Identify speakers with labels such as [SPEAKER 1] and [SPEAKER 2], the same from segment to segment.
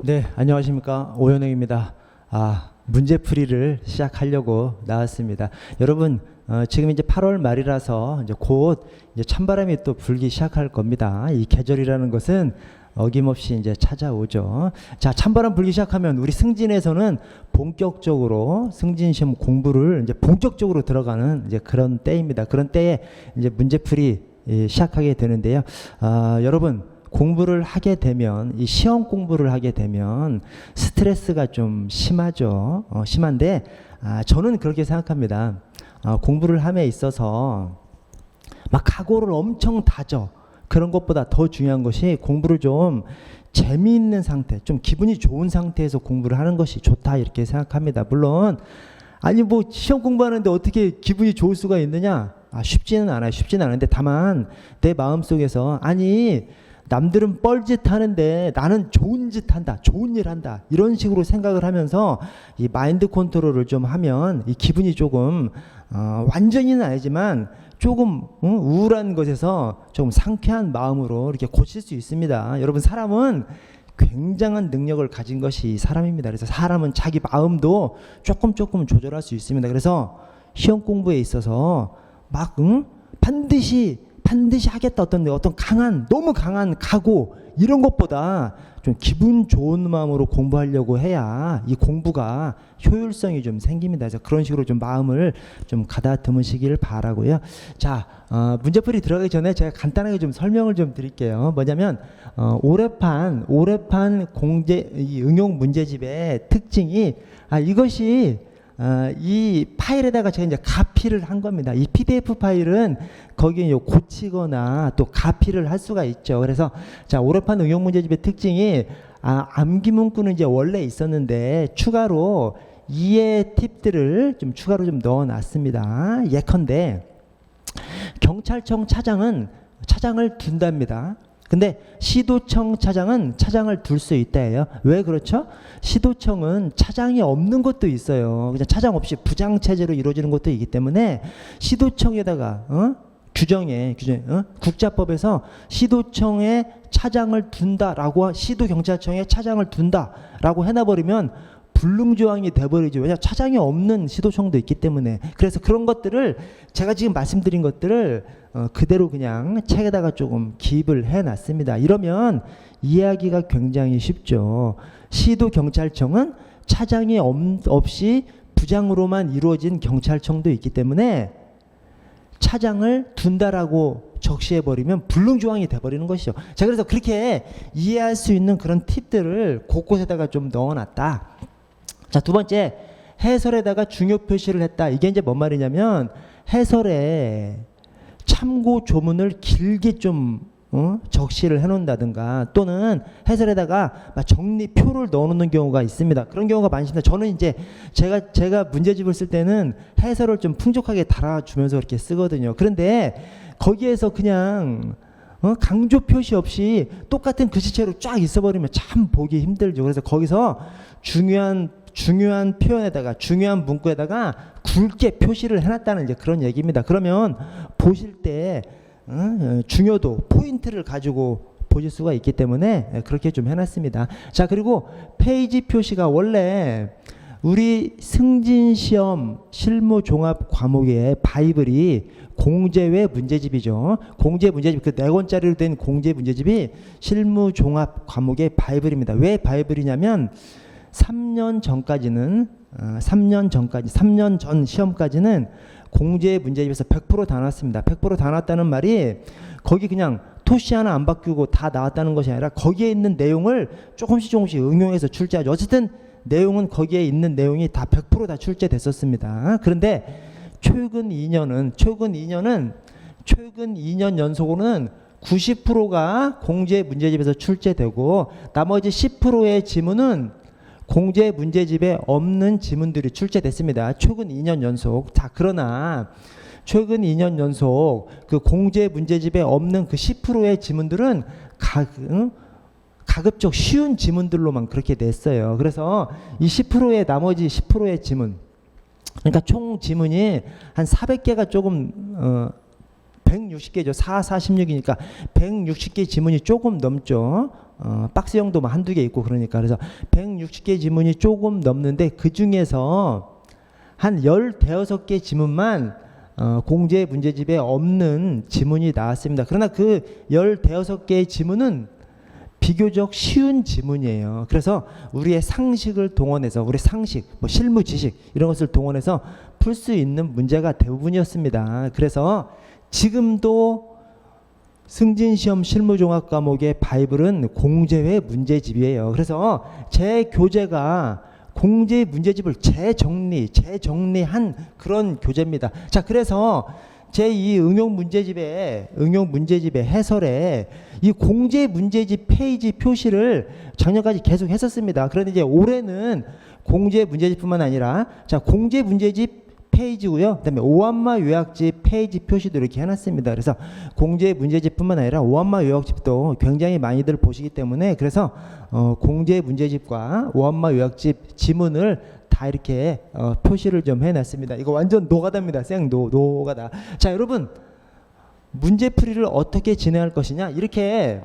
[SPEAKER 1] 네, 안녕하십니까. 오현웅입니다. 문제풀이를 시작하려고 나왔습니다. 여러분, 지금 이제 8월 말이라서 이제 곧 이제 찬바람이 또 불기 시작할 겁니다. 이 계절이라는 것은 어김없이 이제 찾아오죠. 자, 찬바람 불기 시작하면 우리 승진에서는 본격적으로 승진 시험 공부를 이제 본격적으로 들어가는 이제 그런 때입니다. 그런 때에 이제 문제풀이 시작하게 되는데요. 여러분, 공부를 하게 되면, 이 시험 공부를 하게 되면 스트레스가 좀 심하죠. 심한데, 저는 그렇게 생각합니다. 공부를 함에 있어서 막 각오를 엄청 다져. 그런 것보다 더 중요한 것이 공부를 좀 재미있는 상태, 좀 기분이 좋은 상태에서 공부를 하는 것이 좋다, 이렇게 생각합니다. 물론, 아니, 뭐, 시험 공부하는데 어떻게 기분이 좋을 수가 있느냐? 쉽지는 않아요. 쉽지는 않은데, 다만, 내 마음속에서, 아니, 남들은 뻘짓 하는데 나는 좋은 짓 한다, 좋은 일 한다, 이런 식으로 생각을 하면서 이 마인드 컨트롤을 좀 하면 이 기분이 조금 완전히는 아니지만 조금 우울한 것에서 조금 상쾌한 마음으로 이렇게 고칠 수 있습니다. 여러분, 사람은 굉장한 능력을 가진 것이 사람입니다. 그래서 사람은 자기 마음도 조금 조절할 수 있습니다. 그래서 시험 공부에 있어서 막 반드시 하겠다, 어떤 강한, 너무 강한 각오, 이런 것보다 좀 기분 좋은 마음으로 공부하려고 해야 이 공부가 효율성이 좀 생깁니다. 그래서 그런 식으로 좀 마음을 좀 가다듬으시기를 바라고요. 자, 문제풀이 들어가기 전에 제가 간단하게 좀 설명을 좀 드릴게요. 뭐냐면, 올해판 공제, 이 응용 문제집의 특징이, 이것이 이 파일에다가 제가 이제 가피를 한 겁니다. 이 PDF 파일은 거기에 고치거나 또 가피를 할 수가 있죠. 그래서 자, 올해판 응용 문제집의 특징이 암기 문구는 이제 원래 있었는데 추가로 이해 팁들을 좀 추가로 좀 넣어놨습니다. 예컨대 경찰청 차장은 차장을 둔답니다. 근데 시도청 차장은 차장을 둘 수 있다예요. 왜 그렇죠? 시도청은 차장이 없는 것도 있어요. 그냥 차장 없이 부장 체제로 이루어지는 것도 있기 때문에 시도청에다가 규정에 국자법에서 시도청에 차장을 둔다라고, 시도경찰청에 차장을 둔다라고 해놔버리면 불능조항이 돼버리죠. 왜냐, 차장이 없는 시도청도 있기 때문에. 그래서 그런 것들을 제가 지금 말씀드린 것들을 그대로 그냥 책에다가 조금 기입을 해놨습니다. 이러면 이해하기가 굉장히 쉽죠. 시도경찰청은 차장이 없이 부장으로만 이루어진 경찰청도 있기 때문에 차장을 둔다라고 적시해버리면 불능조항이 돼버리는 것이죠. 자, 그래서 그렇게 이해할 수 있는 그런 팁들을 곳곳에다가 좀 넣어놨다. 자, 두 번째, 해설에다가 중요 표시를 했다. 이게 이제 뭔 말이냐면, 해설에 참고 조문을 길게 좀 적시를 해놓는다든가, 또는 해설에다가 정리표를 넣어놓는 경우가 있습니다. 그런 경우가 많습니다. 저는 이제 제가 문제집을 쓸 때는 해설을 좀 풍족하게 달아주면서 이렇게 쓰거든요. 그런데 거기에서 그냥 강조 표시 없이 똑같은 글씨체로 쫙 있어버리면 참 보기 힘들죠. 그래서 거기서 중요한 표현에다가, 중요한 문구에다가 굵게 표시를 해놨다는 이제 그런 얘기입니다. 그러면 보실 때 중요도, 포인트를 가지고 보실 수가 있기 때문에 그렇게 좀 해놨습니다. 자, 그리고 페이지 표시가 원래 우리 승진시험 실무종합 과목의 바이블이 공제외 문제집이죠. 공제 문제집, 그 4권짜리로 된 공제 문제집이 실무종합 과목의 바이블입니다. 왜 바이블이냐면 3년 전 시험까지는 공제 문제집에서 100% 다 나왔습니다. 100% 다 나왔다는 말이 거기 그냥 토시 하나 안 바뀌고 다 나왔다는 것이 아니라 거기에 있는 내용을 조금씩 응용해서 출제하죠. 어쨌든 내용은, 거기에 있는 내용이 다 100% 출제됐었습니다. 그런데 최근 2년 연속으로는 90%가 공제 문제집에서 출제되고 나머지 10%의 지문은 공제 문제집에 없는 지문들이 출제됐습니다. 최근 2년 연속. 자, 그러나 최근 2년 연속 그 공제 문제집에 없는 그 10%의 지문들은 가급적 쉬운 지문들로만 그렇게 냈어요. 그래서 이 10%의 나머지 10%의 지문, 그러니까 총 지문이 한 400개가 조금 160개죠. 4, 46이니까 160개 지문이 조금 넘죠. 박스형도 뭐 한두 개 있고 그러니까. 그래서 160개 지문이 조금 넘는데 그 중에서 한 15개 지문만 공제 문제집에 없는 지문이 나왔습니다. 그러나 그 15개의 지문은 비교적 쉬운 지문이에요. 그래서 우리의 상식을 동원해서, 우리의 상식, 뭐 실무 지식 이런 것을 동원해서 풀 수 있는 문제가 대부분이었습니다. 그래서 지금도 승진시험 실무종합 과목의 바이블은 공제회 문제집이에요. 그래서 제 교재가 공제 문제집을 재정리한 그런 교재입니다. 자, 그래서 제 이 응용 문제집의 해설에 이 공제 문제집 페이지 표시를 작년까지 계속 했었습니다. 그런데 이제 올해는 공제 문제집뿐만 아니라, 자, 공제 문제집 페이지고요. 그다음에 오한마 요약집 페이지 표시도 이렇게 해놨습니다. 그래서 공제 문제집뿐만 아니라 오한마 요약집도 굉장히 많이들 보시기 때문에, 그래서 공제 문제집과 오한마 요약집 지문을 다 이렇게 표시를 좀 해놨습니다. 이거 완전 노가다입니다. 노가다. 자, 여러분, 문제풀이를 어떻게 진행할 것이냐, 이렇게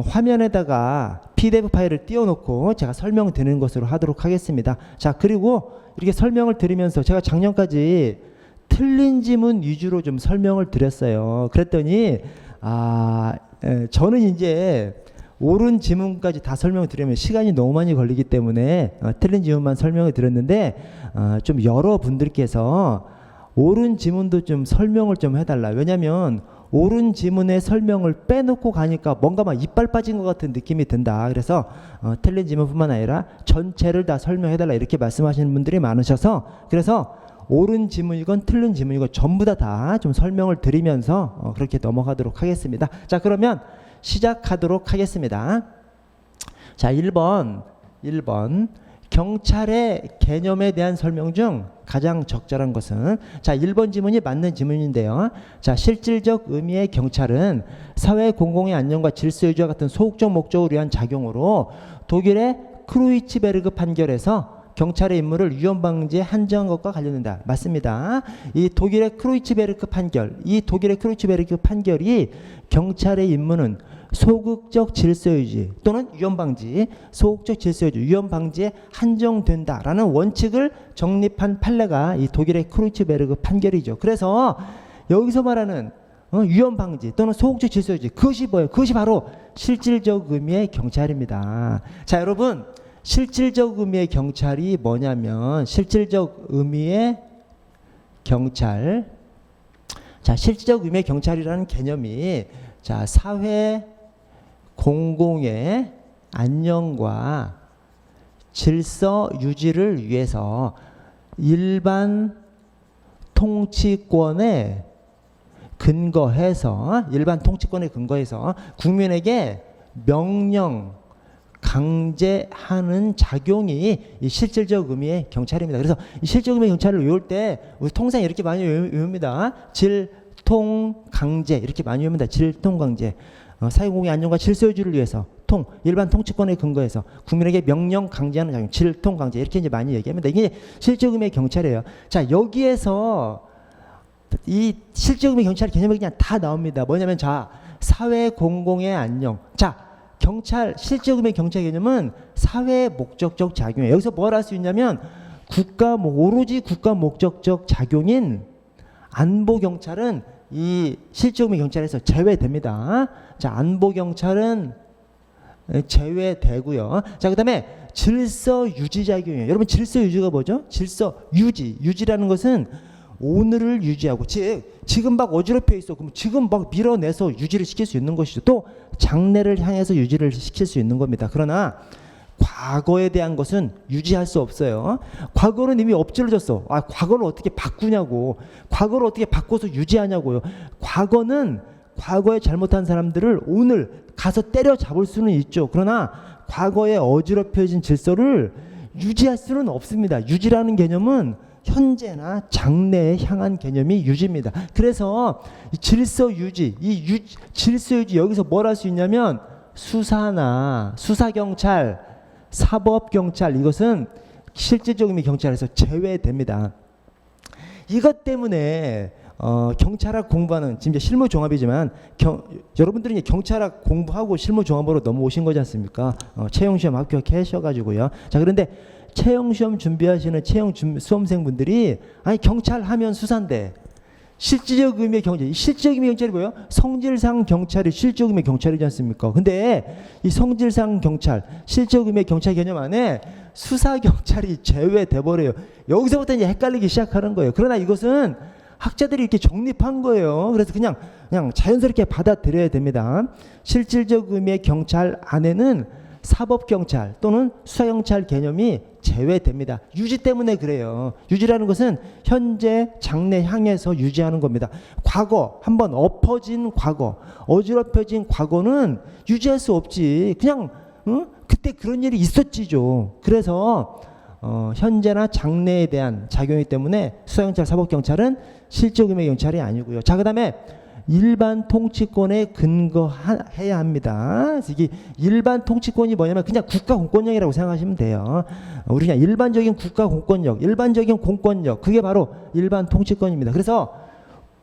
[SPEAKER 1] 화면에다가 PDF 파일을 띄워놓고 제가 설명드리는 것으로 하도록 하겠습니다. 자, 그리고 이렇게 설명을 드리면서 제가 작년까지 틀린 지문 위주로 좀 설명을 드렸어요. 그랬더니 저는 이제 옳은 지문까지 다 설명을 드리면 시간이 너무 많이 걸리기 때문에 틀린 지문만 설명을 드렸는데, 좀 여러분들께서 옳은 지문도 좀 설명을 좀 해달라. 왜냐면 옳은 지문의 설명을 빼놓고 가니까 뭔가 막 이빨 빠진 것 같은 느낌이 든다. 그래서 틀린 지문뿐만 아니라 전체를 다 설명해달라 이렇게 말씀하시는 분들이 많으셔서, 그래서 옳은 지문이건 틀린 지문이건 전부 다 좀 설명을 드리면서 그렇게 넘어가도록 하겠습니다. 자, 그러면 시작하도록 하겠습니다. 자, 1번 경찰의 개념에 대한 설명 중 가장 적절한 것은, 자, 1번 지문이 맞는 지문인데요. 자, 실질적 의미의 경찰은 사회 공공의 안녕과 질서 유지와 같은 소극적 목적을 위한 작용으로 독일의 크루이츠베르그 판결에서 경찰의 임무를 위험 방지에 한정한 것과 관련된다. 맞습니다. 이 독일의 크루이츠베르크 판결이 경찰의 임무는 소극적 질서유지 또는 위험방지, 소극적 질서유지, 위험방지에 한정된다라는 원칙을 정립한 판례가 이 독일의 크루이츠베르그 판결이죠. 그래서 여기서 말하는 위험방지 또는 소극적 질서유지, 그것이 뭐예요? 그것이 바로 실질적 의미의 경찰입니다. 자, 여러분, 실질적 의미의 경찰이 뭐냐면, 실질적 의미의 경찰, 자, 실질적 의미의 경찰이라는 개념이, 자, 사회 공공의 안녕과 질서 유지를 위해서 일반 통치권에 근거해서 국민에게 명령, 강제하는 작용이 이 실질적 의미의 경찰입니다. 그래서 이 실질적 의미의 경찰을 외울 때 우리 통상 이렇게 많이 외웁니다. 질통강제 이렇게 많이 외웁니다. 질통강제. 사회공의 안녕과 질서 유지를 위해서 일반 통치권에 근거해서 국민에게 명령 강제하는 작용, 질통강제 이렇게 이제 많이 얘기합니다. 이게 실질적 의미의 경찰이에요. 자, 여기에서 이 실질적 의미의 경찰 개념이 그냥 다 나옵니다. 뭐냐면, 자, 사회 공공의 안녕. 자, 경찰, 실질적 의미의 경찰 개념은 사회 목적적 작용이에요. 여기서 뭘 할 수 있냐면, 오로지 국가 목적적 작용인 안보 경찰은 이 실질적 의미 경찰에서 제외됩니다. 자, 안보 경찰은 제외되고요. 자, 그다음에 질서 유지 작용이에요. 여러분, 질서 유지가 뭐죠? 질서 유지라는 것은 오늘을 유지하고, 지금 막 어지럽혀 있어. 그럼 지금 막 밀어내서 유지를 시킬 수 있는 것이죠. 또 장래를 향해서 유지를 시킬 수 있는 겁니다. 그러나 과거에 대한 것은 유지할 수 없어요. 과거는 이미 엎질러졌어. 과거를 어떻게 바꾸냐고. 과거를 어떻게 바꿔서 유지하냐고요. 과거는 과거에 잘못한 사람들을 오늘 가서 때려잡을 수는 있죠. 그러나 과거에 어지럽혀진 질서를 유지할 수는 없습니다. 유지라는 개념은 현재나 장래에 향한 개념이 유지입니다. 그래서 이 질서 유지, 질서 유지, 여기서 뭘 할 수 있냐면, 수사경찰, 사법경찰, 이것은 실질적 의미 경찰에서 제외됩니다. 이것 때문에 경찰학 공부하는 지금 이제 실무 종합이지만 여러분들이 이제 경찰학 공부하고 실무 종합으로 넘어오신 거지 않습니까? 채용 시험 합격하셔가지고요. 자, 그런데 채용 시험 준비하시는 수험생분들이 아니 경찰 하면 수사인데 실질적 의미의 경찰, 실질적 의미의 경찰이 뭐예요? 성질상 경찰이 실질적 의미의 경찰이지 않습니까? 근데 이 성질상 경찰, 실질적 의미의 경찰 개념 안에 수사 경찰이 제외돼 버려요. 여기서부터 이제 헷갈리기 시작하는 거예요. 그러나 이것은 학자들이 이렇게 정립한 거예요. 그래서 그냥 자연스럽게 받아들여야 됩니다. 실질적 의미의 경찰 안에는 사법경찰 또는 수사경찰 개념이 제외됩니다. 유지 때문에 그래요. 유지라는 것은 현재 장래 향해서 유지하는 겁니다. 과거, 한번 엎어진 과거, 어지럽혀진 과거는 유지할 수 없지. 그냥 그때 그런 일이 있었지죠. 그래서 현재나 장래에 대한 작용이기 때문에 수사경찰, 사법경찰은 실질적 의미의 경찰이 아니고요. 자, 그 다음에 일반 통치권에 근거해야 합니다. 이게 일반 통치권이 뭐냐면 그냥 국가 공권력이라고 생각하시면 돼요. 우리 그냥 일반적인 국가 공권력, 일반적인 공권력, 그게 바로 일반 통치권입니다. 그래서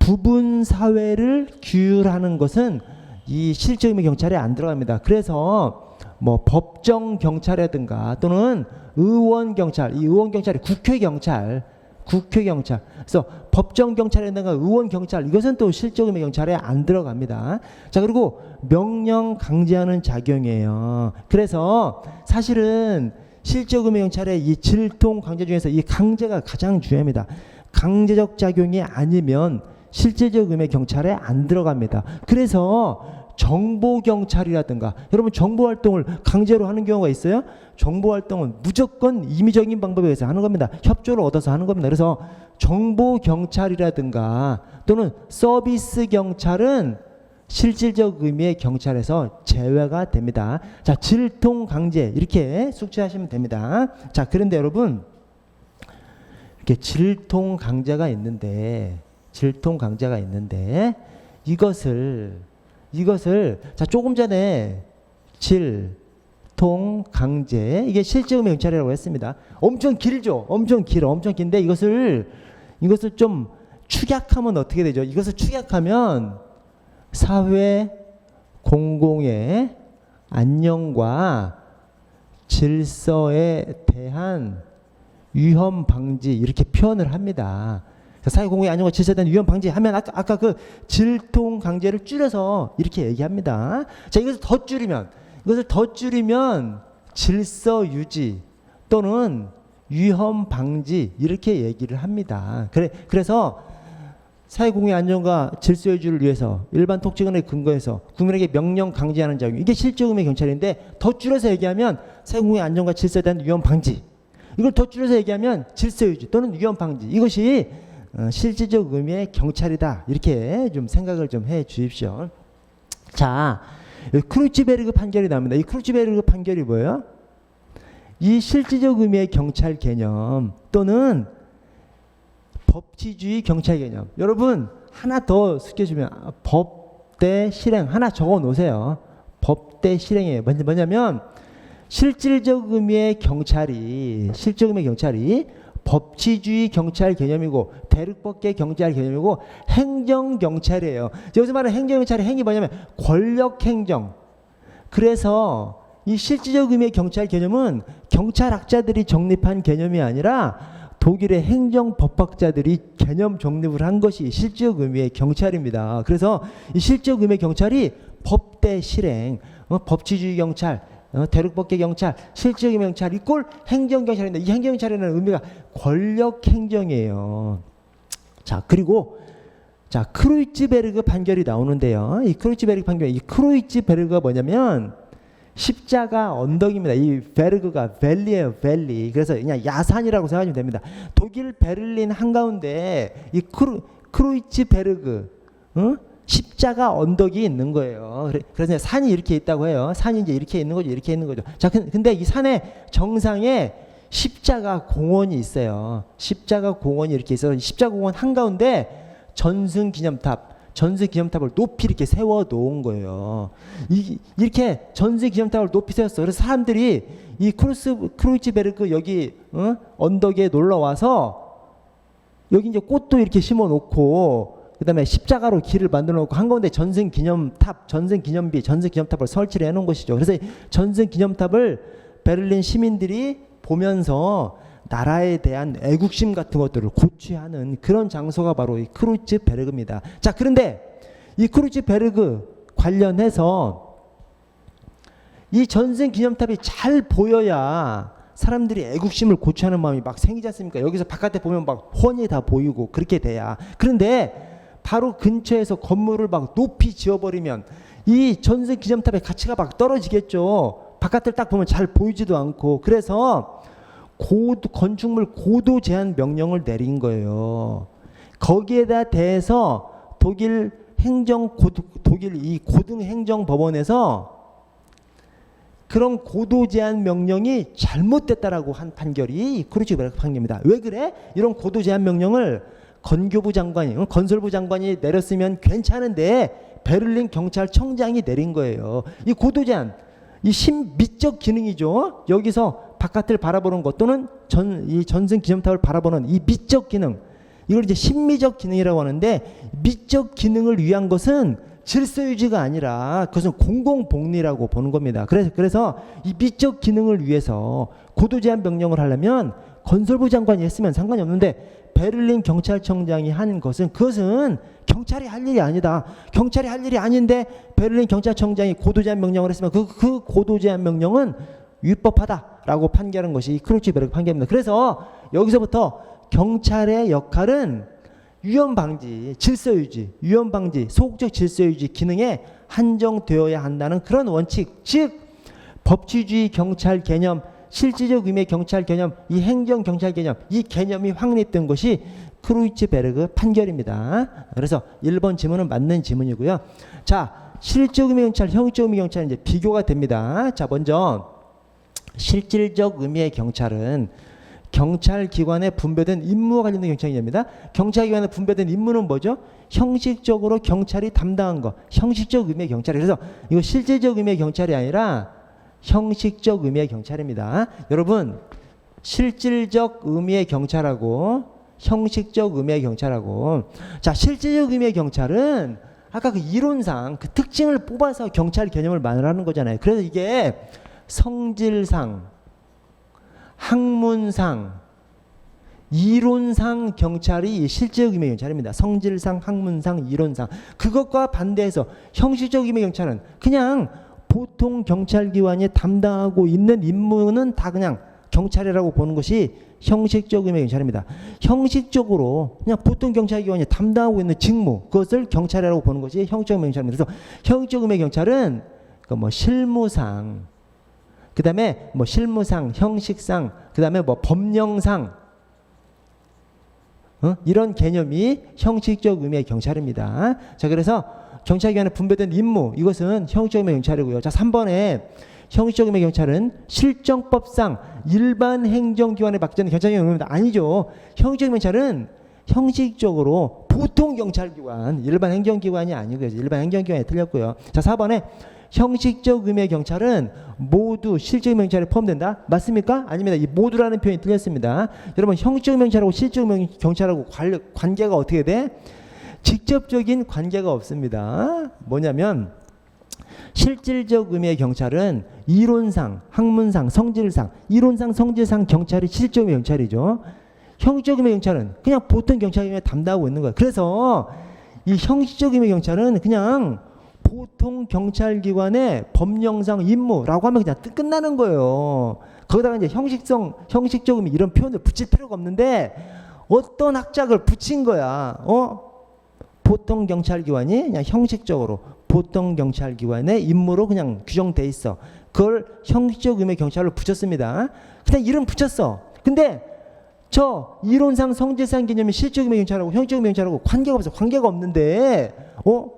[SPEAKER 1] 부분 사회를 규율하는 것은 이 실질적 의미 경찰에 안 들어갑니다. 그래서 뭐 법정 경찰이라든가 또는 의원 경찰, 이 의원 경찰이 국회 경찰. 그래서 법정 경찰이라든가 의원 경찰, 이것은 또 실질적 의미 경찰에 안 들어갑니다. 자, 그리고 명령 강제하는 작용이에요. 그래서 사실은 실질적 의미 경찰의 이 질통 강제 중에서 이 강제가 가장 중요합니다. 강제적 작용이 아니면 실질적 의미 경찰에 안 들어갑니다. 그래서 정보경찰이라든가, 여러분 정보활동을 강제로 하는 경우가 있어요? 정보활동은 무조건 임의적인 방법에 의해서 하는 겁니다. 협조를 얻어서 하는 겁니다. 그래서 정보경찰이라든가 또는 서비스경찰은 실질적 의미의 경찰에서 제외가 됩니다. 자, 질통강제 이렇게 숙지하시면 됩니다. 자, 그런데 여러분 이렇게 질통강제가 있는데 이것을 자, 조금 전에 질통강제, 이게 실질적 의미의 경찰이라고 했습니다. 엄청 길죠. 엄청 긴데 이것을 좀 축약하면 어떻게 되죠? 이것을 축약하면 사회 공공의 안녕과 질서에 대한 위험 방지 이렇게 표현을 합니다. 사회공공의 안녕과 질서에 대한 위험 방지하면 아까 그 질통 강제를 줄여서 이렇게 얘기합니다. 자, 이것을 더 줄이면 질서 유지 또는 위험 방지 이렇게 얘기를 합니다. 그래서 사회공공의 안전과 질서 유지를 위해서 일반 통치권에 근거해서 국민에게 명령 강제하는 작용, 이게 실질적 의미의 경찰인데 더 줄여서 얘기하면 사회공공의 안전과 질서에 대한 위험 방지, 이걸 더 줄여서 얘기하면 질서 유지 또는 위험 방지, 이것이 실질적 의미의 경찰이다. 이렇게 좀 생각을 좀 해 주십시오. 자, 크루츠베르그 판결이 나옵니다. 이 크루츠베르그 판결이 뭐예요? 이 실질적 의미의 경찰 개념 또는 법치주의 경찰 개념. 여러분 하나 더 숙여주면 법 대 실행 하나 적어 놓으세요. 법 대 실행이에요. 뭐냐면 실질적 의미의 경찰이 법치주의 경찰 개념이고 대륙법계 경찰 개념이고 행정경찰이에요. 여기서 말하는 행정경찰의 행이 뭐냐면 권력행정. 그래서 이 실질적 의미의 경찰 개념은 경찰학자들이 정립한 개념이 아니라 독일의 행정법학자들이 개념 정립을 한 것이 실질적 의미의 경찰입니다. 그래서 이 실질적 의미의 경찰이 법대 실행, 법치주의 경찰, 대륙법계 경찰, 실질적 의미의 경찰 이꼴 행정경찰인데, 이 행정경찰이라는 의미가 권력행정이에요. 자, 그리고 자, 크루이츠베르그 판결이 나오는데요. 이 크루이츠베르그 판결, 이 크루이츠베르그가 뭐냐면 십자가 언덕입니다. 이 베르그가 밸리예요, 밸리. 그래서 그냥 야산이라고 생각하시면 됩니다. 독일 베를린 한가운데 이 크루이츠베르그, 십자가 언덕이 있는 거예요. 그래서 산이 이렇게 있다고 해요. 산이 이제 이렇게 있는 거죠. 자, 근데 이 산의 정상에 십자가 공원이 있어요. 십자가 공원이 이렇게 있어서 십자가 공원 한가운데 전승기념탑을 높이 이렇게 세워 놓은 거예요. 이렇게 전승기념탑을 높이 세웠어. 그래서 사람들이 이 크루이츠베르크 여기 언덕에 놀러 와서 여기 이제 꽃도 이렇게 심어 놓고 그다음에 십자가로 길을 만들어 놓고 한가운데 전승기념탑을 설치를 해놓은 것이죠. 그래서 전승기념탑을 베를린 시민들이 보면서 나라에 대한 애국심 같은 것들을 고취하는 그런 장소가 바로 이 크루츠베르그입니다. 자, 그런데 이 크루츠베르그 관련해서 이 전승기념탑이 잘 보여야 사람들이 애국심을 고취하는 마음이 막 생기지 않습니까? 여기서 바깥에 보면 막 혼이 다 보이고 그렇게 돼야. 그런데 바로 근처에서 건물을 막 높이 지어버리면 이 전승기념탑의 가치가 막 떨어지겠죠. 바깥을 딱 보면 잘 보이지도 않고. 그래서 건축물 고도 제한 명령을 내린 거예요. 거기에 대해서 독일 이 고등행정법원에서 그런 고도 제한 명령이 잘못됐다라고 한 판결이 크루츠베르그 판결입니다. 왜 그래? 이런 고도 제한 명령을 건설부 장관이 내렸으면 괜찮은데 베를린 경찰청장이 내린 거예요. 이 고도 제한, 이 신미적 기능이죠. 여기서 바깥을 바라보는 것 또는 이 전승기념탑을 바라보는 이 미적 기능, 이걸 이제 신미적 기능이라고 하는데, 미적 기능을 위한 것은 질서 유지가 아니라 그것은 공공복리라고 보는 겁니다. 그래서 이 미적 기능을 위해서 고도 제한 명령을 하려면 건설부 장관이 했으면 상관이 없는데 베를린 경찰청장이 한 것은 그것은 경찰이 할 일이 아니다. 경찰이 할 일이 아닌데 베를린 경찰청장이 고도 제한 명령을 했으면 그 고도 제한 명령은 위법하다라고 판결한 것이 크루츠베르그 판결입니다. 그래서 여기서부터 경찰의 역할은 위험 방지, 질서 유지, 위험 방지, 소극적 질서 유지 기능에 한정되어야 한다는 그런 원칙, 즉 법치주의 경찰 개념, 실질적 의미의 경찰 개념, 이 행정 경찰 개념, 이 개념이 확립된 것이 크루츠베르그 판결입니다. 그래서 1번 지문은 맞는 지문이고요. 자, 실질적 의미의 경찰, 형식적 의미의 경찰은 이제 비교가 됩니다. 자, 먼저 실질적 의미의 경찰은 경찰기관에 분배된 임무와 관련된 경찰기관입니다. 경찰기관에 분배된 임무는 뭐죠? 형식적으로 경찰이 담당한 거. 형식적 의미의 경찰이. 그래서 이거 실질적 의미의 경찰이 아니라 형식적 의미의 경찰입니다. 여러분, 실질적 의미의 경찰하고 형식적 의미의 경찰하고, 자, 실질적 의미의 경찰은 아까 그 이론상 그 특징을 뽑아서 경찰 개념을 말하는 거잖아요. 그래서 이게 성질상, 학문상, 이론상 경찰이 실질적 의미의 경찰입니다. 성질상, 학문상, 이론상. 그것과 반대해서 형식적 의미의 경찰은 그냥 보통 경찰기관이 담당하고 있는 임무는 다 그냥 경찰이라고 보는 것이 형식적 의미의 경찰입니다. 형식적으로 그냥 보통 경찰기관이 담당하고 있는 직무, 그것을 경찰이라고 보는 것이 형식적 의미의 경찰입니다. 그래서 형식적 의미의 경찰은 뭐 실무상, 그 다음에 뭐 실무상, 형식상, 그 다음에 뭐 법령상, 이런 개념이 형식적 의미의 경찰입니다. 자, 그래서 경찰기관에 분배된 임무, 이것은 형식적 의미의 경찰이고요. 자, 3번에 형식적 의미의 경찰은 실정법상 일반 행정기관에 맡겨진 경찰기관입니다. 아니죠. 형식적 의미의 경찰은 형식적으로 보통 경찰기관, 일반 행정기관이 아니고요. 일반 행정기관이 틀렸고요. 자, 4번에 형식적 의미의 경찰은 모두 실질적 의미의 경찰에 포함된다? 맞습니까? 아닙니다. 이 모두라는 표현이 틀렸습니다. 여러분, 형식적 의미의 경찰하고 실질적 의미의 경찰하고 관계가 어떻게 돼? 직접적인 관계가 없습니다. 뭐냐면 실질적 의미의 경찰은 이론상, 학문상, 성질상, 이론상, 성질상 경찰이 실질적 의미의 경찰이죠. 형식적 의미의 경찰은 그냥 보통 경찰기관에 담당하고 있는 거예요. 그래서 이 형식적 의미의 경찰은 그냥 보통 경찰기관의 법령상 임무라고 하면 그냥 끝나는 거예요. 거기다가 이제 형식적 의미 이런 표현을 붙일 필요가 없는데 어떤 학자를 붙인 거야. 보통 경찰기관이 그냥 형식적으로 보통 경찰기관의 임무로 그냥 규정돼 있어. 그걸 형식적 의미의 경찰로 붙였습니다. 그냥 이름 붙였어. 근데 저 이론상 성질상 개념이 실질적 의미의 경찰하고 형식적 의미의 경찰하고 관계가 없어. 관계가 없는데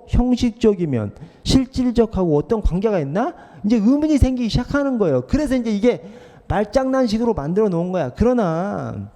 [SPEAKER 1] 형식적이면 실질적하고 어떤 관계가 있나? 이제 의문이 생기기 시작하는 거예요. 그래서 이제 이게 말장난식으로 만들어 놓은 거야. 그러나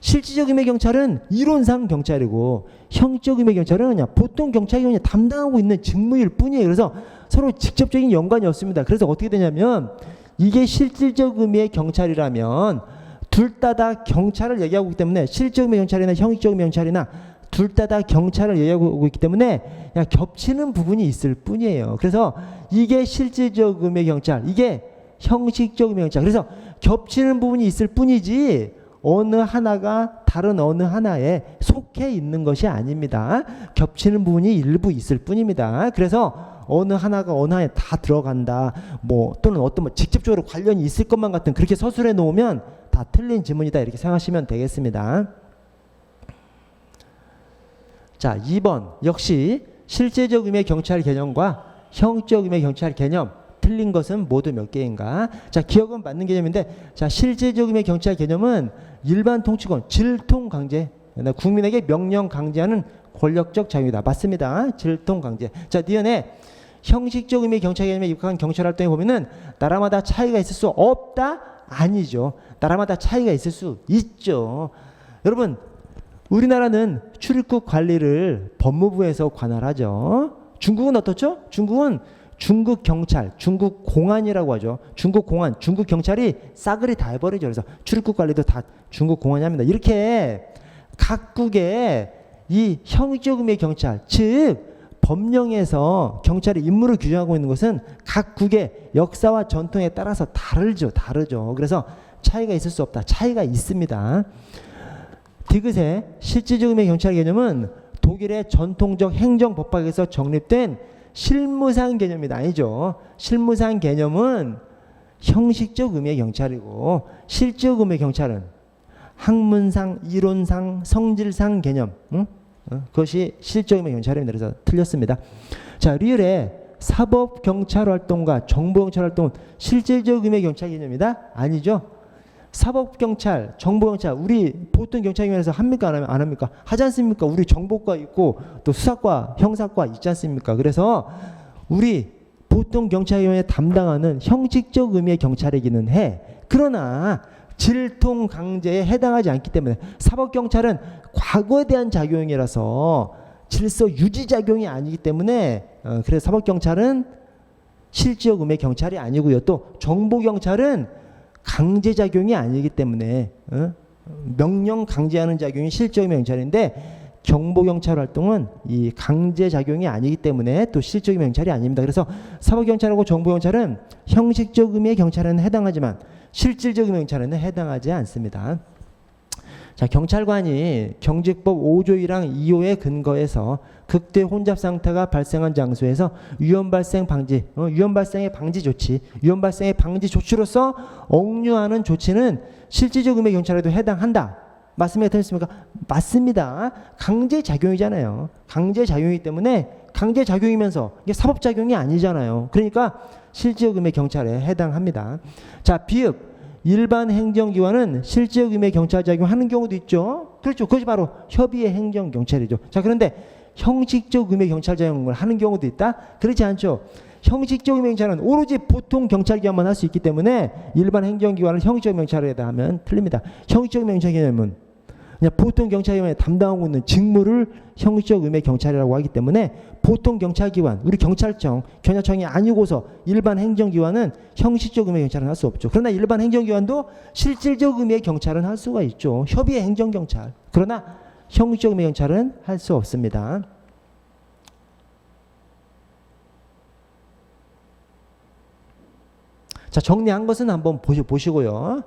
[SPEAKER 1] 실질적 의미의 경찰은 이론상 경찰이고 형식적 의미의 경찰은 그냥 보통 경찰기관이 담당하고 있는 직무일 뿐이에요. 그래서 서로 직접적인 연관이 없습니다. 그래서 어떻게 되냐면 이게 실질적 의미의 경찰이라면 둘 다 경찰을 얘기하고 있기 때문에 실질적 의미의 경찰이나 형식적 의미의 경찰이나 둘 둘 다 경찰을 얘기하고 있기 때문에 그냥 겹치는 부분이 있을 뿐이에요. 그래서 이게 실질적 의미의 경찰, 이게 형식적 의미의 경찰. 그래서 겹치는 부분이 있을 뿐이지 어느 하나가 다른 어느 하나에 속해 있는 것이 아닙니다. 겹치는 부분이 일부 있을 뿐입니다. 그래서 어느 하나가 어느 하나에 다 들어간다, 뭐 또는 어떤 뭐 직접적으로 관련이 있을 것만 같은 그렇게 서술해 놓으면 다 틀린 지문이다, 이렇게 생각하시면 되겠습니다. 자, 2번 역시 실제적 의미의 경찰 개념과 형적 의미의 경찰 개념 틀린 것은 모두 몇 개인가? 자, 기억은 맞는 개념인데, 자, 실제적 의미의 경찰 개념은 일반 통치권, 질통 강제, 국민에게 명령 강제하는 권력적 자유이다. 맞습니다. 질통 강제. 자, 니은에 형식적 의미의 경찰 개념에 입각한 경찰 활동에 보면은 나라마다 차이가 있을 수 없다? 아니죠. 나라마다 차이가 있을 수 있죠. 여러분, 우리나라는 출입국 관리를 법무부에서 관할하죠. 중국은 어떻죠? 중국은 중국 경찰, 중국 공안이라고 하죠. 중국 공안, 중국 경찰이 싸그리 다 해버리죠. 그래서 출입국 관리도 다 중국 공안이 합니다. 이렇게 각국의 이 형식적 의미의 경찰, 즉 법령에서 경찰의 임무를 규정하고 있는 것은 각국의 역사와 전통에 따라서 다르죠. 그래서 차이가 있을 수 없다. 차이가 있습니다. 디귿의 실질적 의미의 경찰 개념은 독일의 전통적 행정법학에서 정립된 실무상 개념이 아니죠. 실무상 개념은 형식적 의미의 경찰이고, 실질적 의미의 경찰은 학문상, 이론상, 성질상 개념, 그것이 실질적 의미의 경찰입니다. 그래서 틀렸습니다. 자, 리을의 사법경찰활동과 정보경찰활동은 실질적 의미의 경찰 개념이다? 아니죠. 사법경찰, 정보경찰, 우리 보통 경찰기관에서 합니까? 안 합니까? 하지 않습니까? 우리 정보과 있고 또 수사과, 형사과 있지 않습니까? 그래서 우리 보통 경찰기관에 담당하는 형식적 의미의 경찰이기는 해. 그러나 질통 강제에 해당하지 않기 때문에 사법경찰은 과거에 대한 작용이라서 질서 유지 작용이 아니기 때문에 그래서 사법경찰은 실질적 의미의 경찰이 아니고요. 또 정보경찰은 강제작용이 아니기 때문에 명령 강제하는 작용이 실질적 의미의 경찰인데, 정보경찰 활동은 이 강제작용이 아니기 때문에 또 실질적 의미의 경찰이 아닙니다. 그래서 사법경찰하고 정보경찰은 형식적 의미의 경찰에는 해당하지만 실질적 의미의 경찰에는 해당하지 않습니다. 자, 경찰관이 경직법 5조 1항 2호에 근거해서 극대 혼잡 상태가 발생한 장소에서 위험 발생 방지, 위험 발생의 방지 조치, 위험 발생의 방지 조치로서 억류하는 조치는 실질적 의미의 경찰에도 해당한다. 맞습니까? 틀렸습니까? 맞습니다. 강제작용이잖아요. 강제작용이기 때문에 강제작용이면서 이게 사법작용이 아니잖아요. 그러니까 실질적 의미의 경찰에 해당합니다. 자, 비읍. 일반 행정기관은 실질적 의미의 경찰 작용하는 경우도 있죠. 그렇죠. 그것이 바로 협의의 행정경찰이죠. 자, 그런데 형식적 의미의 경찰 작용을 하는 경우도 있다? 그렇지 않죠. 형식적 의미의 경찰은 오로지 보통 경찰기관만 할 수 있기 때문에 일반 행정기관을 형식적 경찰에다 하면 틀립니다. 형식적 의미의 경찰 개념은 그냥 보통 경찰기관에 담당하고 있는 직무를 형식적 의미의 경찰이라고 하기 때문에 보통 경찰기관, 우리 경찰청이 아니고서 일반 행정기관은 형식적 의미의 경찰은 할 수 없죠. 그러나 일반 행정기관도 실질적 의미의 경찰은 할 수가 있죠. 협의의 행정경찰. 그러나 형식적 의미의 경찰은 할 수 없습니다. 자, 정리한 것은 한번 보시고요.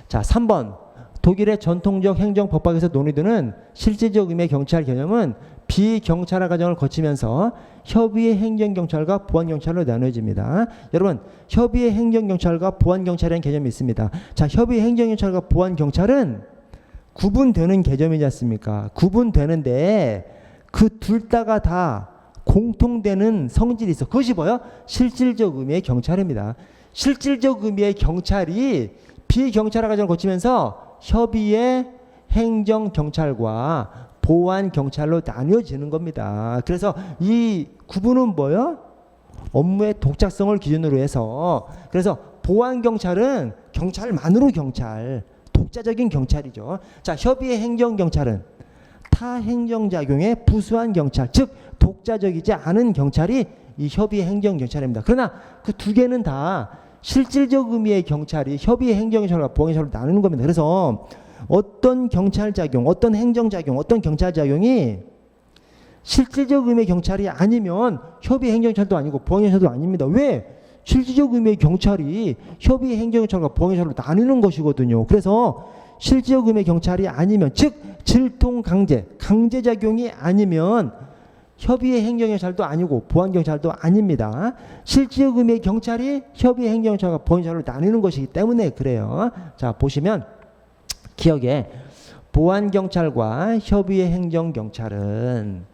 [SPEAKER 1] 자, 3번. 독일의 전통적 행정법학에서 논의되는 실질적 의미의 경찰 개념은 비경찰화 과정을 거치면서 협의의 행정경찰과 보안경찰로 나눠집니다. 여러분, 협의의 행정경찰과 보안경찰이라는 개념이 있습니다. 자, 협의의 행정경찰과 보안경찰은 구분되는 개념이지 않습니까? 구분되는데 그 둘 다가 다 공통되는 성질이 있어. 그것이 뭐예요? 실질적 의미의 경찰입니다. 실질적 의미의 경찰이 비경찰화 과정을 거치면서 협의의 행정경찰과 보안경찰로 나뉘어지는 겁니다. 그래서 이 구분은 뭐예요? 업무의 독자성을 기준으로 해서, 그래서 보안경찰은 경찰만으로 경찰, 독자적인 경찰이죠. 자, 협의의 행정경찰은 타 행정작용에 부수한 경찰, 즉 독자적이지 않은 경찰이 이 협의의 행정경찰입니다. 그러나 그 두 개는 다 실질적 의미의 경찰이 협의의 행정경찰과 보안경찰로 나누는 겁니다. 그래서 어떤 경찰작용, 어떤 행정작용, 어떤 경찰작용이 실질적 의미의 경찰이 아니면 협의의 행정경찰도 아니고 보안경찰도 아닙니다. 왜? 실질적 의미의 경찰이 협의의 행정경찰과 보안경찰로 나뉘는 것이거든요. 그래서 실질적 의미의 경찰이 아니면, 즉 질통 강제작용이 아니면 협의의 행정경찰도 아니고 보안경찰도 아닙니다. 실질적 의미의 경찰이 협의의 행정경찰과 보안경찰로 나뉘는 것이기 때문에 그래요. 자, 보시면 기억에 보안경찰과 협의의 행정경찰은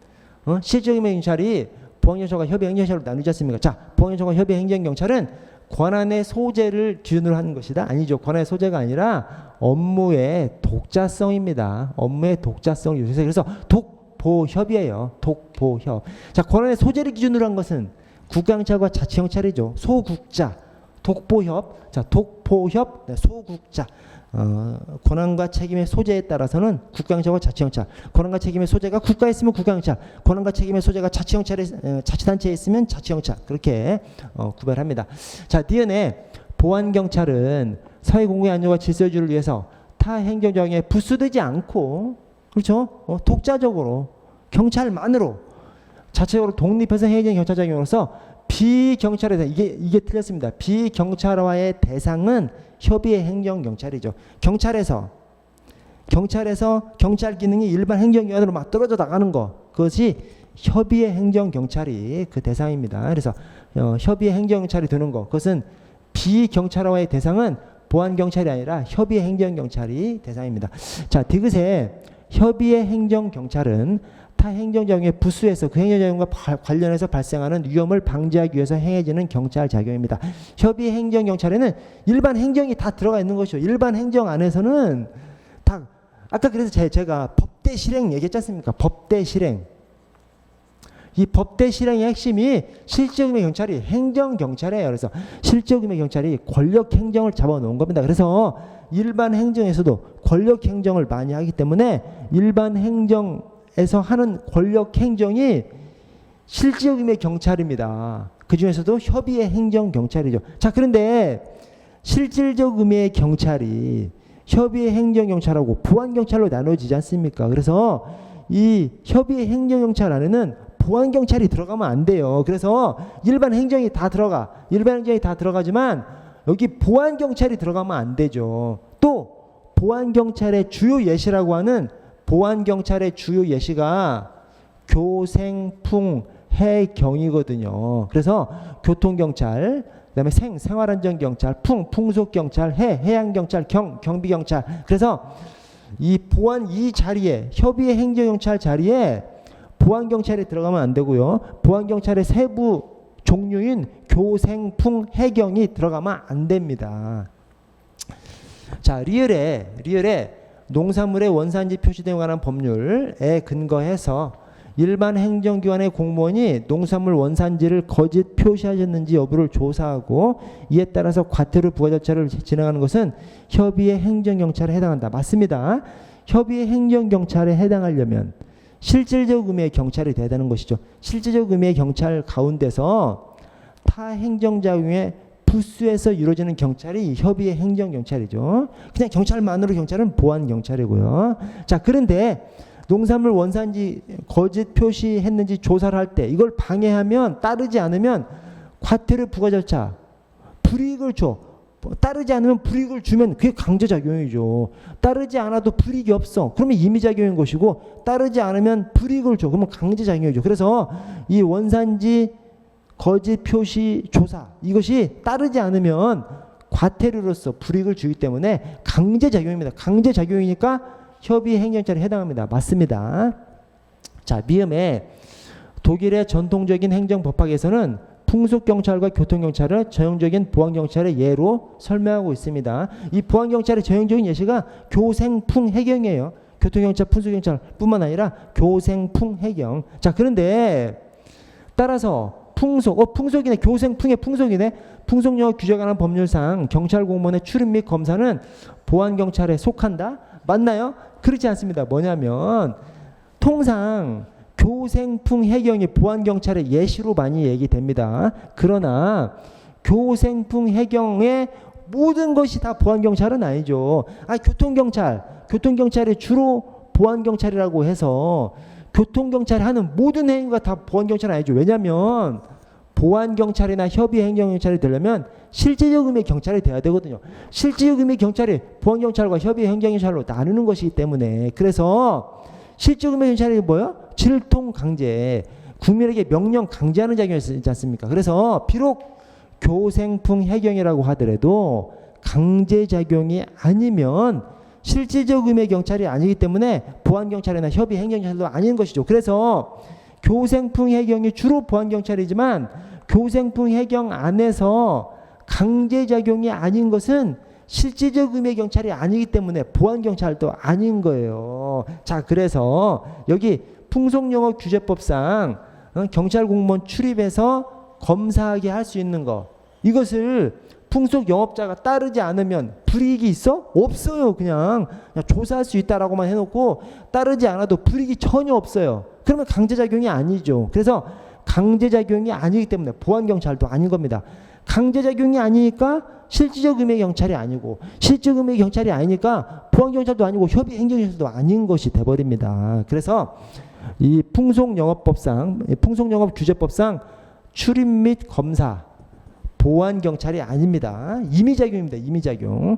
[SPEAKER 1] 실질적 의미의 경찰이 보안경찰과 협의의 행정경찰로 나누지 않습니까? 자, 보안경찰과 협의의 행정경찰은 권한의 소재를 기준으로 하는 것이다? 아니죠. 권한의 소재가 아니라 업무의 독자성입니다. 업무의 독자성을 요새 그래서 독보협이에요. 독보협. 자, 권한의 소재를 기준으로 한 것은 국가경찰과 자치경찰이죠. 소국자, 독보협. 자, 독보협, 네, 소국자. 권한과 책임의 소재에 따라서는 국가경찰과 자치경찰, 권한과 책임의 소재가 국가에 있으면 국가경찰, 권한과 책임의 소재가 자치단체에 있으면 자치경찰, 그렇게 구별합니다. 자, 뒤에 보안경찰은 사회 공공의 안전과 질서 유지를 위해서 타 행정작용에 부수되지 않고, 그렇죠? 독자적으로 경찰만으로 자체적으로 독립해서 행정 경찰작용으로서 비경찰에 대한 이게 틀렸습니다. 비경찰화의 대상은 협의의 행정경찰이죠. 경찰에서 경찰 기능이 일반 행정기관으로 막 떨어져 나가는 것, 그것이 협의의 행정경찰이 그 대상입니다. 그래서 협의의 행정경찰이 되는 것, 그것은 비경찰화의 대상은 보안경찰이 아니라 협의의 행정경찰이 대상입니다. 자, 디귿에 협의의 행정경찰은 타 행정작용에 부수해서 그 행정작용과 관련해서 발생하는 위험을 방지하기 위해서 행해지는 경찰작용입니다. 협의 행정경찰에는 일반 행정이 다 들어가 있는 것이죠. 일반 행정 안에서는 다, 아까 그래서 제가 법대 실행 얘기했지 않습니까? 법대 실행. 이 법대 실행의 핵심이 실적 의미의 경찰이 행정경찰이에요. 그래서 실적 의미의 경찰이 권력 행정을 잡아놓은 겁니다. 그래서 일반 행정에서도 권력 행정을 많이 하기 때문에 일반 행정에서 하는 권력 행정이 실질적 의미의 경찰입니다. 그 중에서도 협의의 행정경찰이죠. 자, 그런데 실질적 의미의 경찰이 협의의 행정경찰하고 보안경찰로 나눠지지 않습니까? 그래서 이 협의의 행정경찰 안에는 보안경찰이 들어가면 안 돼요. 그래서 일반 행정이 다 들어가지만 여기 보안경찰이 들어가면 안 되죠. 또 보안경찰의 주요 예시라고 하는 보안경찰의 주요 예시가 교생풍 해경이거든요. 그래서 교통경찰, 그다음에 생활안전경찰, 풍속경찰, 해양경찰, 경비경찰. 그래서 이 자리에 협의의 행정경찰 자리에 보안경찰이 들어가면 안 되고요. 보안경찰의 세부 종류인 교생풍 해경이 들어가면 안 됩니다. 자, 리을에 농산물의 원산지 표시 등에 관한 법률에 근거해서 일반 행정기관의 공무원이 농산물 원산지를 거짓 표시하셨는지 여부를 조사하고 이에 따라서 과태료 부과 절차를 진행하는 것은 협의의 행정경찰에 해당한다. 맞습니다. 협의의 행정경찰에 해당하려면 실질적 의미의 경찰이 돼야 되는 것이죠. 실질적 의미의 경찰 가운데서 타 행정작용에 부수해서 이루어지는 경찰이 협의의 행정경찰이죠. 그냥 경찰만으로 경찰은 보안경찰이고요. 자, 그런데 농산물 원산지 거짓 표시했는지 조사를 할 때 이걸 방해하면, 따르지 않으면 과태료 부과 절차, 불이익을 줘. 따르지 않으면 불이익을 주면 그게 강제작용이죠. 따르지 않아도 불이익이 없어. 그러면 임의작용인 것이고, 따르지 않으면 불이익을 줘. 그러면 강제작용이죠. 그래서 이 원산지 거짓 표시 조사, 이것이 따르지 않으면 과태료로서 불이익을 주기 때문에 강제작용입니다. 강제작용이니까 협의 행정처에 해당합니다. 맞습니다. 자, 미음에 독일의 전통적인 행정법학에서는 풍속경찰과 교통경찰을 전형적인 보안경찰의 예로 설명하고 있습니다. 이 보안경찰의 전형적인 예시가 교생풍해경이에요. 교통경찰, 풍속경찰 뿐만 아니라 교생풍해경. 자, 그런데 따라서 풍속이네. 교생풍의 풍속이네. 풍속영어 규정에 관한 법률상 경찰 공무원의 출입 및 검사는 보안경찰에 속한다? 맞나요? 그렇지 않습니다. 뭐냐면 통상 교생풍 해경이 보안경찰의 예시로 많이 얘기됩니다. 그러나 교생풍 해경의 모든 것이 다 보안경찰은 아니죠. 교통경찰이 주로 보안경찰이라고 해서 교통경찰이 하는 모든 행위가 다 보안경찰은 아니죠. 왜냐하면 보안경찰이나 협의행정경찰이 되려면 실제적 의미의 경찰이 돼야 되거든요. 실제적 의미의 경찰이 보안경찰과 협의행정경찰로 나누는 것이기 때문에, 그래서 실제적 의미의 경찰이 뭐예요? 질통강제, 국민에게 명령 강제하는 작용이 있지 않습니까? 그래서 비록 교생풍 해경이라고 하더라도 강제작용이 아니면 실질적 의미의 경찰이 아니기 때문에 보안경찰이나 협의행정경찰도 아닌 것이죠. 그래서 교생풍 해경이 주로 보안경찰이지만 교생풍 해경 안에서 강제작용이 아닌 것은 실질적 의미의 경찰이 아니기 때문에 보안경찰도 아닌 거예요. 자, 그래서 여기 풍속영업규제법상 경찰 공무원 출입해서 검사하게 할 수 있는 거, 이것을 풍속영업자가 따르지 않으면 불이익이 있어? 없어요. 그냥 조사할 수 있다라고만 해놓고 따르지 않아도 불이익이 전혀 없어요. 그러면 강제작용이 아니죠. 그래서 강제작용이 아니기 때문에 보안경찰도 아닌 겁니다. 강제작용이 아니니까 실질적 의미의 경찰이 아니고, 실질적 의미의 경찰이 아니니까 보안경찰도 아니고 협의행정경찰도 아닌 것이 돼버립니다. 그래서 이 풍속영업규제법상 출입 및 검사 보안경찰이 아닙니다. 임의작용입니다. 임의작용.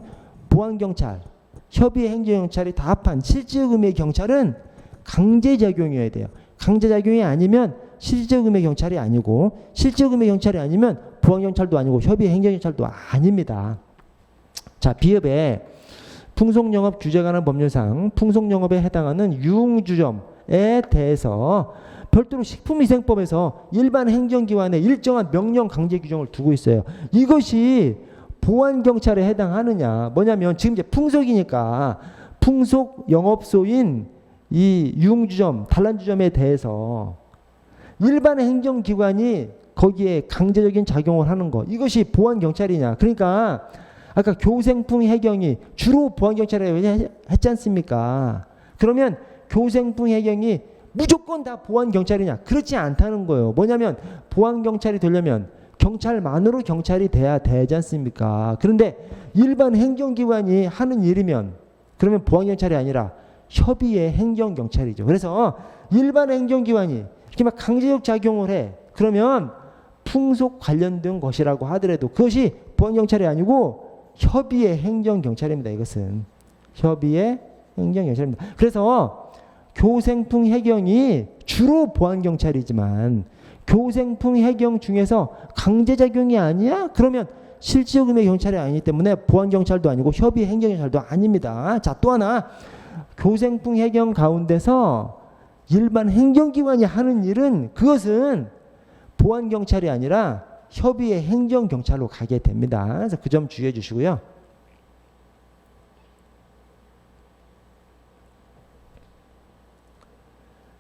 [SPEAKER 1] 보안경찰, 협의행정경찰이 다 합한 실질적 의미의 경찰은 강제작용이어야 돼요. 강제작용이 아니면 실질적 의미의 경찰이 아니고, 실질적 의미의 경찰이 아니면 보안경찰도 아니고 협의행정경찰도 아닙니다. 자, 비읍에 풍속영업규제관한 법률상 풍속영업에 해당하는 유흥주점에 대해서 별도로 식품위생법에서 일반 행정기관에 일정한 명령 강제 규정을 두고 있어요. 이것이 보안경찰에 해당하느냐? 뭐냐면 지금 이제 풍속이니까 풍속영업소인 이 유흥주점, 단란주점에 대해서 일반 행정기관이 거기에 강제적인 작용을 하는 거, 이것이 보안경찰이냐? 그러니까 아까 교생풍 해경이 주로 보안경찰이라고 했지 않습니까? 그러면 교생풍 해경이 무조건 다 보안경찰이냐? 그렇지 않다는 거예요. 뭐냐면 보안경찰이 되려면 경찰만으로 경찰이 돼야 되지 않습니까? 그런데 일반 행정기관이 하는 일이면 그러면 보안경찰이 아니라 협의의 행정경찰이죠. 그래서 일반 행정기관이 이렇게 막 강제적 작용을 해. 그러면 풍속 관련된 것이라고 하더라도 그것이 보안경찰이 아니고 협의의 행정경찰입니다. 이것은 협의의 행정경찰입니다. 그래서 교생풍 해경이 주로 보안경찰이지만 교생풍 해경 중에서 강제작용이 아니야? 그러면 실질적 의미의 경찰이 아니기 때문에 보안경찰도 아니고 협의 행정경찰도 아닙니다. 자, 또 하나, 교생풍 해경 가운데서 일반 행정기관이 하는 일은 그것은 보안경찰이 아니라 협의의 행정경찰로 가게 됩니다. 그래서 그 점 주의해 주시고요.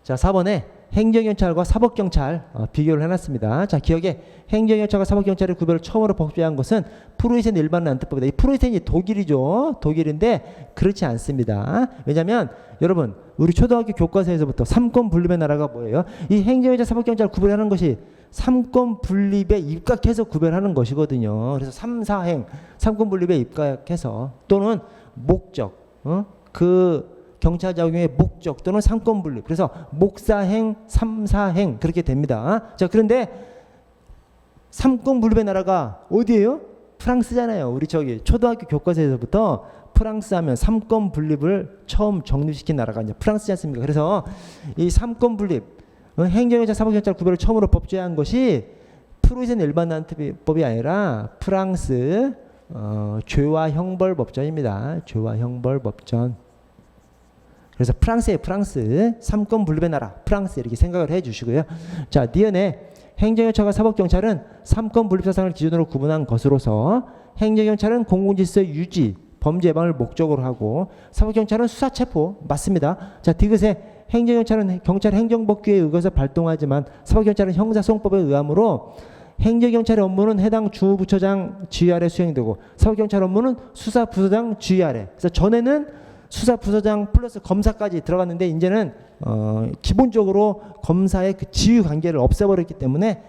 [SPEAKER 1] 자, 4번에 행정경찰과 사법경찰 비교를 해놨습니다. 자, 기억에 행정경찰과 사법경찰의 구별을 처음으로 법제한 것은 프로이센 일반 란트법이다. 이 프로이센이 독일이죠. 독일인데 그렇지 않습니다. 왜냐하면 여러분, 우리 초등학교 교과서에서부터 삼권 분립의 나라가 뭐예요? 이 행정경찰, 사법경찰을 구별하는 것이 삼권 분립에 입각해서 구별하는 것이거든요. 그래서 3, 4행, 삼권 분립에 입각해서 또는 목적, 그 경찰작용의 목적 또는 삼권 분립. 그래서 목사행, 삼사행 그렇게 됩니다. 자, 그런데 삼권 분립의 나라가 어디예요? 프랑스잖아요. 우리 저기 초등학교 교과서에서부터 프랑스 하면 삼권 분립을 처음 정립시킨 나라가 이제 프랑스지 않습니까? 그래서 이 삼권 분립, 행정경찰, 사법경찰 구별을 처음으로 법제한 것이 프로이센 일반 란트법이 아니라 프랑스 죄와 형벌 법전입니다. 죄와 형벌 법전. 그래서 프랑스의 프랑스, 삼권 분립의 나라, 프랑스 이렇게 생각을 해 주시고요. 자, 니은에 행정경찰과 사법경찰은 삼권 분립 사상을 기준으로 구분한 것으로서 행정경찰은 공공질서 유지, 범죄 예방을 목적으로 하고 사법경찰은 수사 체포, 맞습니다. 자, 디귿에 행정경찰은 경찰 행정법규에 의거해서 발동하지만 사법경찰은 형사소송법에 의함으로 행정경찰의 업무는 해당 주무부처장 지휘 아래 수행되고 사법경찰 업무는 수사부서장 지휘 아래. 그래서 전에는 수사부서장 플러스 검사까지 들어갔는데 이제는 기본적으로 검사의 그 지휘 관계를 없애버렸기 때문에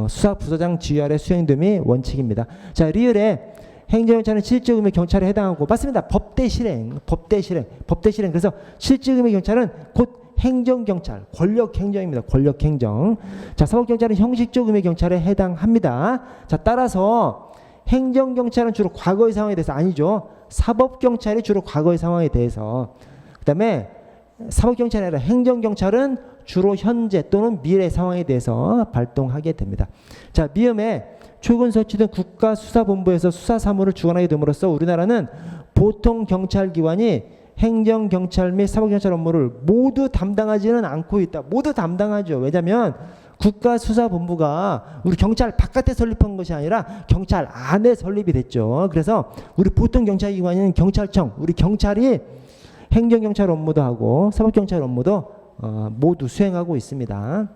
[SPEAKER 1] 수사부서장 지휘 아래 수행됨이 원칙입니다. 자, 리을에 행정경찰은 실질 의무의 경찰에 해당하고 맞습니다. 법대 실행. 그래서 실질 의무의 경찰은 곧 행정경찰, 권력행정입니다. 권력행정. 자, 사법경찰은 형식적 의무의 경찰에 해당합니다. 자, 따라서 행정경찰은 주로 과거의 상황에 대해서 아니죠. 사법경찰이 주로 과거의 상황에 대해서. 그 다음에 사법경찰이 아니라 행정경찰은 주로 현재 또는 미래 상황에 대해서 발동하게 됩니다. 자, 미음에 출근 설치된 국가수사본부에서 수사 사무를 주관하게 됨으로써 우리나라는 보통 경찰기관이 행정경찰 및 사법경찰 업무를 모두 담당하지는 않고 있다. 모두 담당하죠. 왜냐하면 국가수사본부가 우리 경찰 바깥에 설립한 것이 아니라 경찰 안에 설립이 됐죠. 그래서 우리 보통 경찰기관인 경찰청, 우리 경찰이 행정경찰 업무도 하고 사법경찰 업무도 모두 수행하고 있습니다.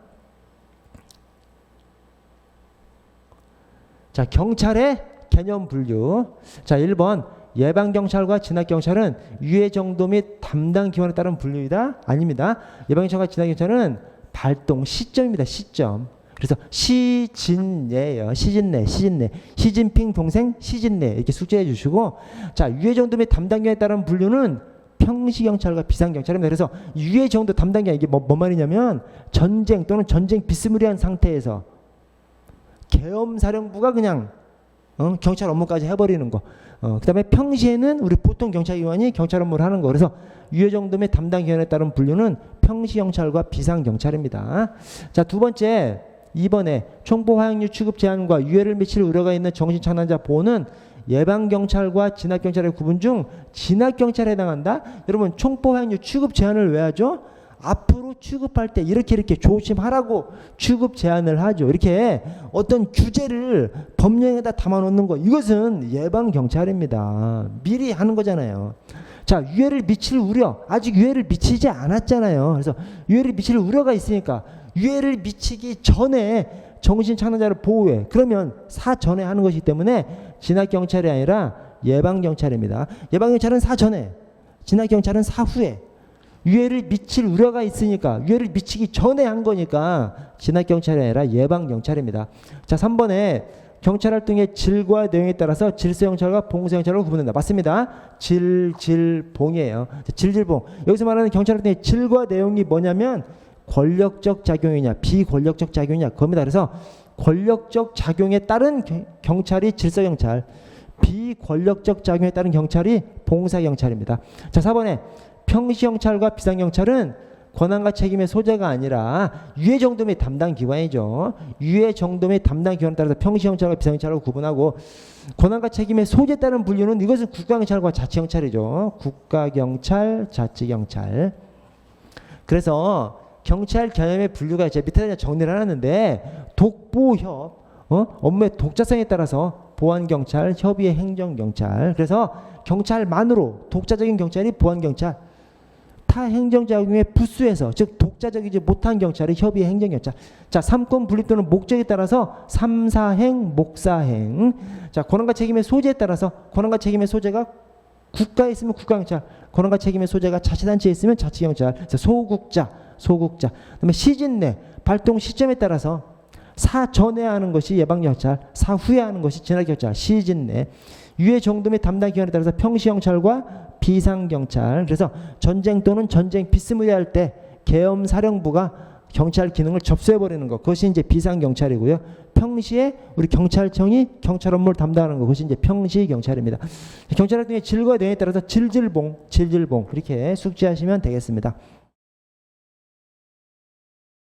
[SPEAKER 1] 자, 경찰의 개념 분류. 자, 1번 예방경찰과 진압경찰은 유해 정도 및 담당 기관에 따른 분류이다? 아닙니다. 예방경찰과 진압경찰은 발동 시점입니다. 시점. 그래서 시진내예요. 시진내. 시진핑 동생 시진내 이렇게 숙제해 주시고, 자, 유해 정도 및 담당 기관에 따른 분류는 평시경찰과 비상경찰입니다. 그래서 유해 정도 담당 기관 이게 뭔 말이냐면 전쟁 또는 전쟁 비스무리한 상태에서 계엄사령부가 그냥 경찰 업무까지 해버리는 거. 그 다음에 평시에는 우리 보통 경찰기관이 경찰 업무를 하는 거. 그래서 유해 정도 및 담당 기관에 따른 분류는 평시경찰과 비상경찰입니다. 자, 두 번째 2번에 총포 화약류 취급 제한과 유해를 미칠 우려가 있는 정신착란자 보호는 예방경찰과 진압경찰의 구분 중 진압경찰에 해당한다? 여러분, 총포 화약류 취급 제한을 왜 하죠? 앞으로 취급할 때 이렇게 조심하라고 취급 제한을 하죠. 이렇게 어떤 규제를 법령에다 담아놓는 거, 이것은 예방경찰입니다. 미리 하는 거잖아요. 자, 유해를 미칠 우려, 아직 유해를 미치지 않았잖아요. 그래서 유해를 미칠 우려가 있으니까 유해를 미치기 전에 정신착란자를 보호해. 그러면 사전에 하는 것이기 때문에 진압경찰이 아니라 예방경찰입니다. 예방경찰은 사전에, 진압경찰은 사후에. 유해를 미칠 우려가 있으니까 유해를 미치기 전에 한 거니까 진압경찰이 아니라 예방경찰입니다. 자, 3번에 경찰활동의 질과 내용에 따라서 질서경찰과 봉사경찰로 구분된다. 맞습니다. 질봉이에요. 질봉. 여기서 말하는 경찰활동의 질과 내용이 뭐냐면 권력적 작용이냐 비권력적 작용이냐 그겁니다. 그래서 권력적 작용에 따른 경찰이 질서경찰, 비권력적 작용에 따른 경찰이 봉사경찰입니다. 자, 4번에 평시경찰과 비상경찰은 권한과 책임의 소재가 아니라 유해 정도 및 담당 기관이죠. 유해 정도 및 담당 기관에 따라서 평시경찰과 비상경찰로 구분하고, 권한과 책임의 소재에 따른 분류는 이것은 국가경찰과 자치경찰이죠. 국가경찰, 자치경찰. 그래서 경찰 개념의 분류가 제 밑에 정리를 해놨는데, 독보협, 업무의 독자성에 따라서 보안경찰, 협의의 행정경찰. 그래서 경찰만으로 독자적인 경찰이 보안경찰, 타 행정작용에 부수해서 즉 독자적이지 못한 경찰이 협의의 행정경찰. 자, 삼권 분립 또는 목적에 따라서 삼사행, 목사행. 자, 권한과 책임의 소재에 따라서 권한과 책임의 소재가 국가에 있으면 국가경찰, 권한과 책임의 소재가 자치단체에 있으면 자치경찰. 그래서 소국자. 그다음에 시진 내 발동 시점에 따라서 사전에 하는 것이 예방경찰, 사후에 하는 것이 진압경찰, 시진 내. 유해 정도 및 담당 기관에 따라서 평시경찰과 비상경찰. 그래서 전쟁 또는 전쟁 비스무리할 때 계엄사령부가 경찰 기능을 접수해버리는 것, 그것이 이제 비상경찰이고요. 평시에 우리 경찰청이 경찰 업무를 담당하는 것, 그것이 이제 평시경찰입니다. 경찰활동의 질과 내용에 따라서 질질봉 이렇게 숙지하시면 되겠습니다.